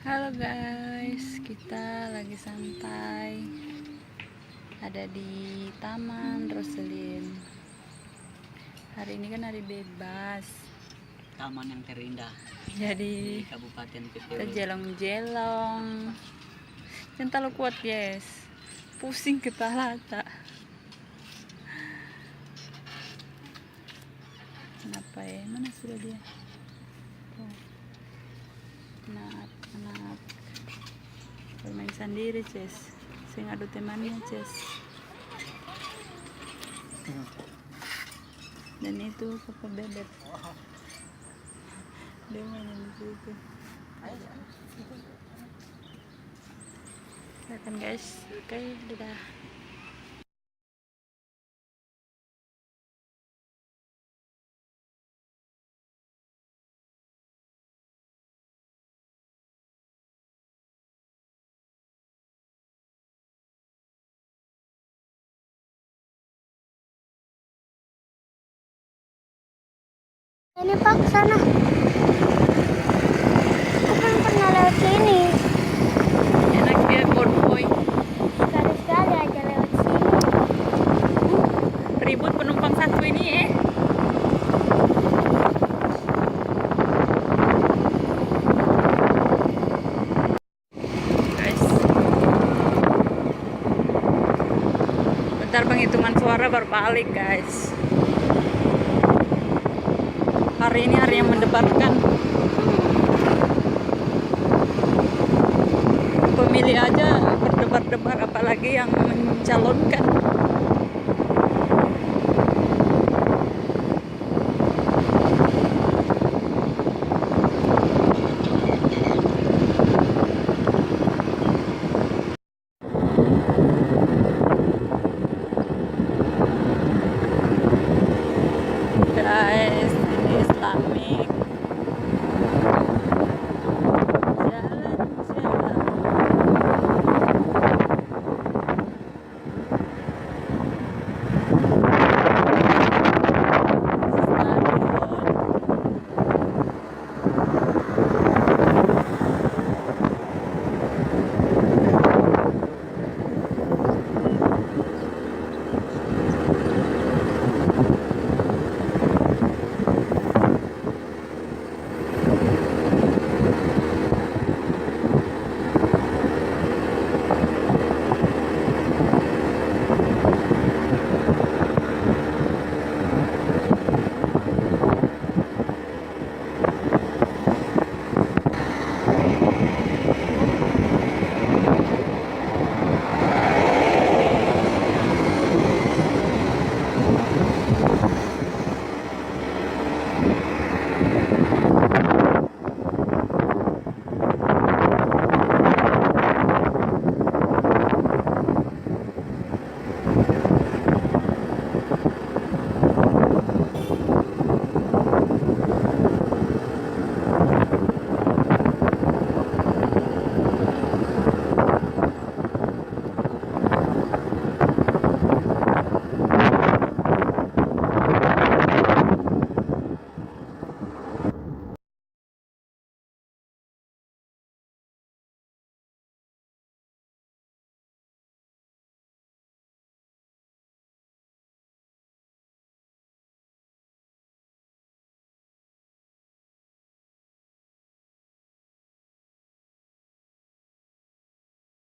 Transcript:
Halo guys, kita lagi santai ada di Taman Roselin. Hari ini kan hari bebas, taman yang terindah jadi di Kabupaten kita PTW. jelong-jelong. Jangan terlalu kuat guys, pusing kepala tak. Kenapa ya? Mana sudah dia? Oh. Anak bermain sendiri, Ces. Saya ngadu temannya, Ces. Dan itu papa bebek. Dia main di situ. Lihatkan guys. Oke, dadah. Ini Pak, ke sana. Aku belum pernah lewat sini. Enak ya, boy. Sekali-sekali aja lewat sini. Ribut penumpang satu ini guys. Bentar penghitungan suara baru balik guys. Hari ini hari yang mendebarkan. Pemilih aja berdebar-debar, apalagi yang mencalonkan.